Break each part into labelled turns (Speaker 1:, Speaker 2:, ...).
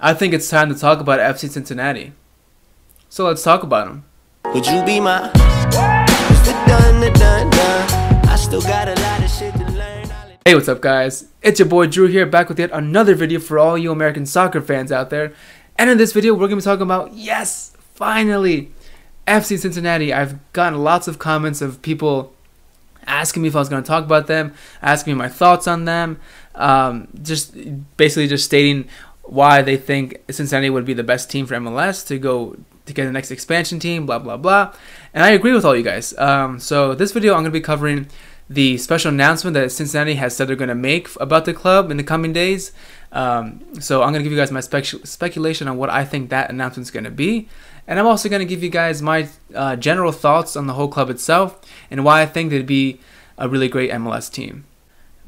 Speaker 1: I think it's time to talk about FC Cincinnati. So let's talk about them.
Speaker 2: Would you be my Mr. Dun? I still got a lot of shit to learn.
Speaker 1: Hey, what's up guys? It's your boy Drew here, back with yet another video for all you American soccer fans out there. And in this video, we're going to be talking about, yes, finally, FC Cincinnati. I've gotten lots of comments of people asking me if I was going to talk about them, asking me my thoughts on them, just basically just stating why they think Cincinnati would be the best team for MLS to get the next expansion team, blah blah blah. And I agree with all you guys. So this video I'm going to be covering the special announcement that Cincinnati has said they're going to make about the club in the coming days. So I'm going to give you guys my speculation on what I think that announcement is going to be. And I'm also going to give you guys my general thoughts on the whole club itself and why I think they'd be a really great MLS team.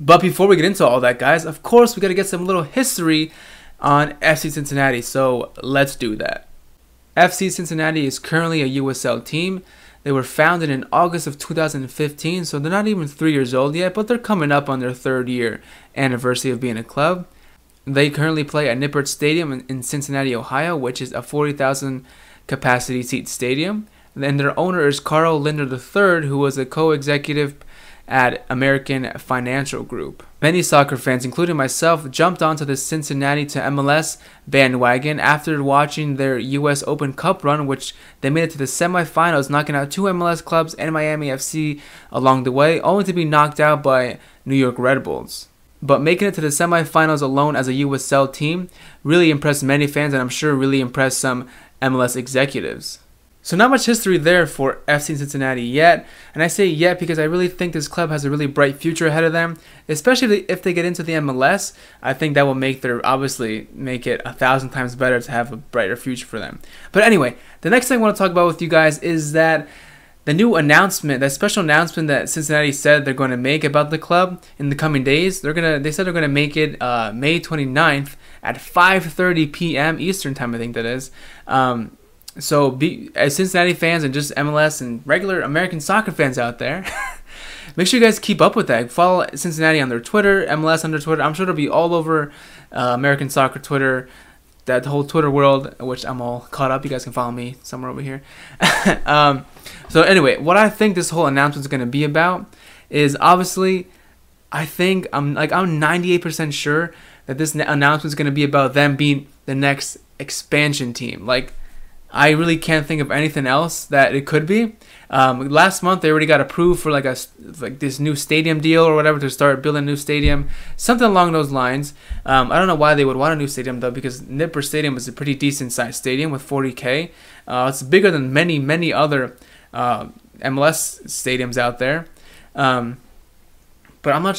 Speaker 1: But before we get into all that, guys, of course we got to get some little history on FC Cincinnati. So let's do that. FC Cincinnati is currently a USL team. They were founded in August of 2015, so they're not even 3 years old yet, but they're coming up on their 3rd year anniversary of being a club. They currently play at Nippert Stadium in Cincinnati, Ohio, which is a 40,000 capacity seat stadium. And their owner is Carl Linder III, who was a co-executive at American Financial Group. Many soccer fans, including myself, jumped onto the Cincinnati To MLS bandwagon after watching their US Open Cup run, which they made it to the semifinals, knocking out 2 MLS clubs and Miami FC along the way, only to be knocked out by New York Red Bulls. But making it to the semifinals alone as a USL team really impressed many fans, and I'm sure really impressed some MLS executives. So not much history there for FC Cincinnati yet, and I say yet because I really think this club has a really bright future ahead of them, especially if they get into the MLS. I think that will obviously make it 1,000 times better to have a brighter future for them. But anyway, the next thing I want to talk about with you guys is that the new announcement, that special announcement that Cincinnati said they're going to make about the club in the coming days. They said they're going to make it May 29th at 5:30 p.m. Eastern time, I think that is. So as Cincinnati fans and just MLS and regular American soccer fans out there, make sure you guys keep up with that. Follow Cincinnati on their Twitter, MLS on their Twitter. I'm sure it'll be all over American soccer Twitter, that whole Twitter world, which I'm all caught up. You guys can follow me somewhere over here. So anyway, what I think this whole announcement is going to be about is obviously, I'm 98% sure that this announcement is going to be about them being the next expansion team. Like, I really can't think of anything else that it could be. Last month they already got approved for like this new stadium deal or whatever to start building a new stadium, something along those lines. I don't know why they would want a new stadium though, because Nippert Stadium is a pretty decent sized stadium with 40K. It's bigger than many other MLS stadiums out there. But I'm not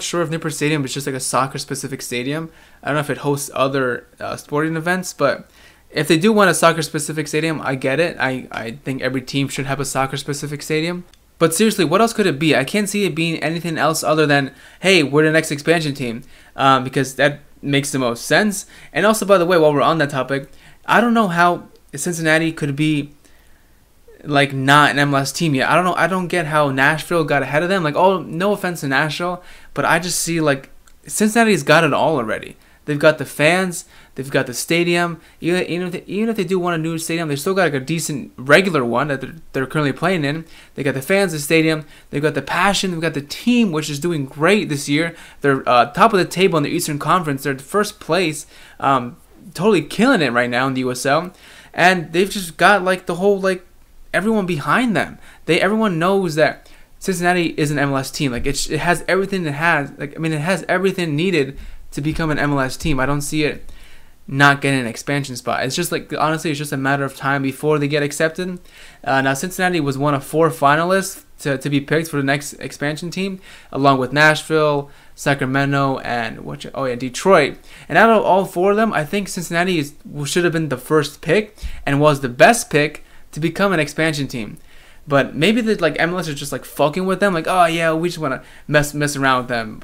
Speaker 1: sure if Nippert Stadium is just like a soccer specific stadium. I don't know if it hosts other sporting events, but if they do want a soccer-specific stadium, I get it. I think every team should have a soccer-specific stadium. But seriously, what else could it be? I can't see it being anything else other than, hey, we're the next expansion team, because that makes the most sense. And also, by the way, while we're on that topic, I don't know how Cincinnati could be like not an MLS team yet. I don't know. I don't get how Nashville got ahead of them. Like, oh, no offense to Nashville, but I just see like Cincinnati's got it all already. They've got the fans, they've got the stadium. Even if they do want a new stadium, they still got like a decent regular one that they're currently playing in. They got the fans, the stadium, they've got the passion, they've got the team, which is doing great this year. They're top of the table in the Eastern Conference. They're first place, totally killing it right now in the USL. And they've just got like the whole everyone behind them. Everyone knows that Cincinnati is an MLS team. Like it has everything it has. It has everything needed to become an MLS team. I don't see it not getting an expansion spot. It's just honestly, it's just a matter of time before they get accepted. Now Cincinnati was one of 4 finalists to be picked for the next expansion team, along with Nashville, Sacramento, and Detroit. And out of all 4 of them, I think Cincinnati should have been the first pick and was the best pick to become an expansion team. But maybe the MLS is just fucking with them, oh yeah, we just want to mess around with them.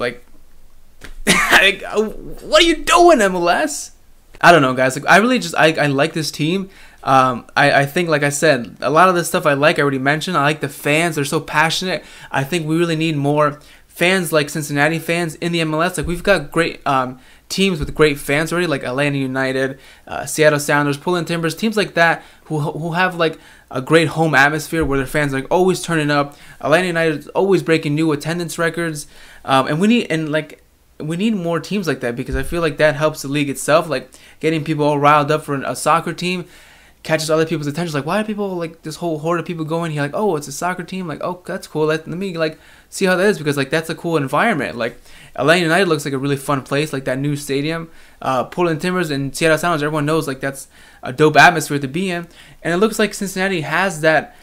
Speaker 1: What are you doing, MLS? I don't know, guys. I really I like this team. I think, like I said, a lot of the stuff I already mentioned. I like the fans. They're so passionate. I think we really need more fans like Cincinnati fans in the MLS. We've got great teams with great fans already, like Atlanta United, Seattle Sounders, Portland Timbers, teams like that who have like a great home atmosphere where their fans are like always turning up. Atlanta United is always breaking new attendance records, and we need more teams like that, because I feel like that helps the league itself, like getting people all riled up for a soccer team. Catches other people's attention. Like, why are people, like, this whole horde of people going here? Like, oh, it's a soccer team. Like, oh, that's cool. Let me, like, see how that is, because, like, that's a cool environment. Like, Atlanta United looks like a really fun place, like that new stadium. Portland Timbers and Seattle Sounders, everyone knows, like, that's a dope atmosphere to be in. And it looks like Cincinnati has that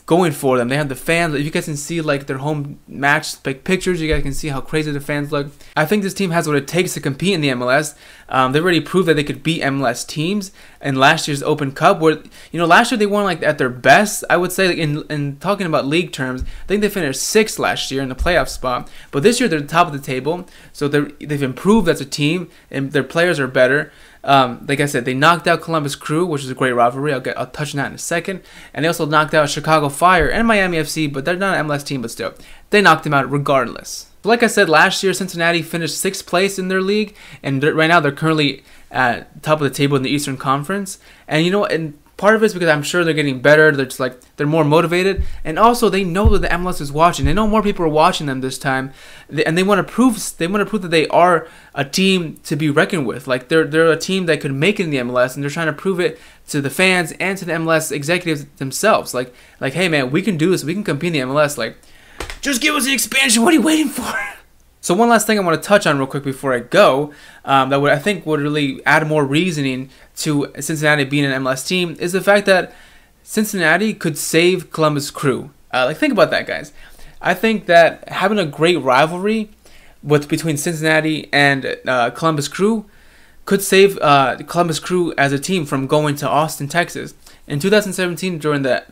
Speaker 1: going for them. They have the fans. If you guys can see like their home match like pictures, you guys can see how crazy the fans look. I think this team has what it takes to compete in the MLS. They already proved that they could beat MLS teams in last year's Open Cup, where, you know, last year they won like at their best. I would say, like, in talking about league terms, I think they finished 6th last year in the playoff spot. But this year they're top of the table, so they've improved as a team and their players are better. Like I said, they knocked out Columbus Crew, which is a great rivalry. I'll touch on that in a second. And they also knocked out Chicago Fire and Miami FC, but they're not an MLS team, but still, they knocked them out regardless. Like I said, last year Cincinnati finished 6th place in their league, and right now they're currently at top of the table in the Eastern Conference. And you know, and part of it is because I'm sure they're getting better. They're just like, they're more motivated, and also they know that the MLS is watching. They know more people are watching them this time, and they want to prove that they are a team to be reckoned with. Like they're a team that could make it in the MLS, and they're trying to prove it to the fans and to the MLS executives themselves. Like hey man, we can do this. We can compete in the MLS. Like, just give us the expansion. What are you waiting for? So one last thing I want to touch on real quick before I go, I think would really add more reasoning to Cincinnati being an MLS team, is the fact that Cincinnati could save Columbus Crew. Like, think about that, guys. I think that having a great rivalry between Cincinnati and Columbus Crew could save Columbus Crew as a team from going to Austin, Texas. In 2017, during that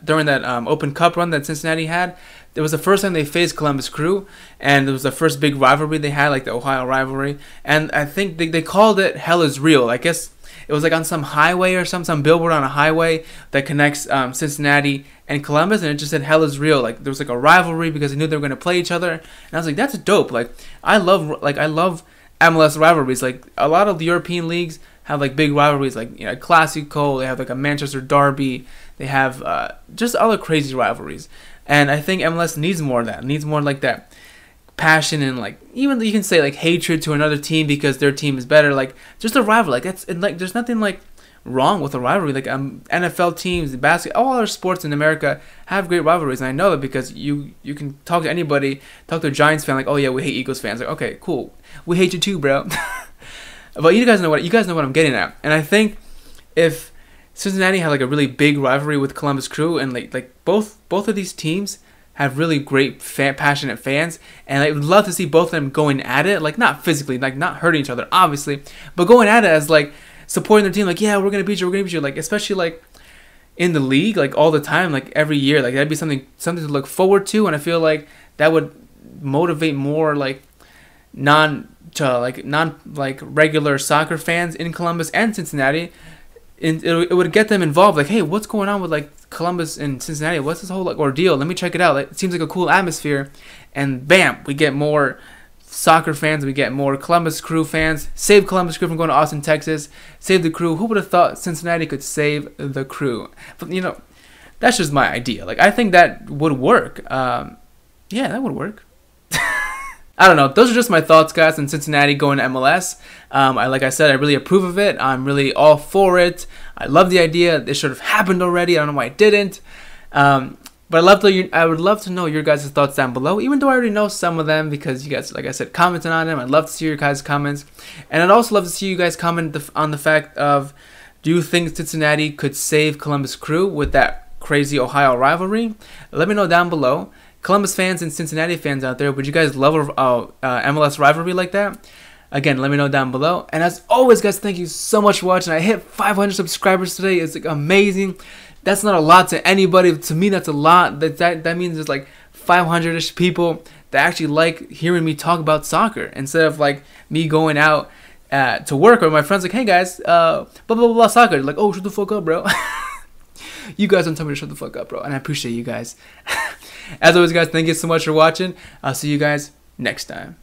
Speaker 1: Open Cup run that Cincinnati had, it was the first time they faced Columbus Crew, and it was the first big rivalry they had, like the Ohio rivalry. And I think they called it Hell is Real. I guess it was like on some highway or some billboard on a highway that connects Cincinnati and Columbus, and it just said Hell is Real. Like, there was like a rivalry because they knew they were going to play each other. And I was like, that's dope. Like, I love MLS rivalries. Like, a lot of the European leagues have like big rivalries, like, you know, Classico. They have like a Manchester derby. They have just other crazy rivalries. And I think MLS needs more of that. It needs more like that passion and, like, even you can say like hatred to another team because their team is better. Like, just a rivalry. Like, that's, and like, there's nothing like wrong with a rivalry. Like, NFL teams, basketball, all other sports in America have great rivalries, and I know that because you can talk to anybody, talk to a Giants fan, like, oh yeah, we hate Eagles fans. Like, okay, cool, we hate you too, bro. But you guys know what I'm getting at. And I think if Cincinnati had like a really big rivalry with Columbus Crew, and like both of these teams have really great passionate fans, and I would love to see both of them going at it, like not physically, like not hurting each other obviously, but going at it as like supporting their team, like, yeah, we're gonna beat you, like, especially like in the league, like all the time, like every year, like that'd be something to look forward to. And I feel like that would motivate more like non regular soccer fans in Columbus and Cincinnati. And it would get them involved. Like, hey, what's going on with like Columbus and Cincinnati? What's this whole like ordeal? Let me check it out. Like, it seems like a cool atmosphere. And bam, we get more soccer fans. We get more Columbus Crew fans. Save Columbus Crew from going to Austin, Texas. Save the Crew. Who would have thought Cincinnati could save the Crew? But you know, that's just my idea. Like, I think that would work. Yeah, that would work. I don't know. Those are just my thoughts, guys, on Cincinnati going to MLS. Like I said, I really approve of it. I'm really all for it. I love the idea. It should have happened already. I don't know why it didn't. But I would love to know your guys' thoughts down below, even though I already know some of them because you guys, like I said, commented on them. I'd love to see your guys' comments. And I'd also love to see you guys comment on the fact of, do you think Cincinnati could save Columbus Crew with that crazy Ohio rivalry? Let me know down below. Columbus fans and Cincinnati fans out there, would you guys love a MLS rivalry like that? Again, let me know down below. And as always, guys, thank you so much for watching. I hit 500 subscribers today. It's like amazing. That's not a lot to anybody. To me, that's a lot. That means there's like 500-ish people that actually like hearing me talk about soccer instead of like me going out to work or my friends like, hey guys, blah blah blah soccer. Like, oh, shut the fuck up, bro. You guys don't tell me to shut the fuck up, bro. And I appreciate you guys. As always, guys, thank you so much for watching. I'll see you guys next time.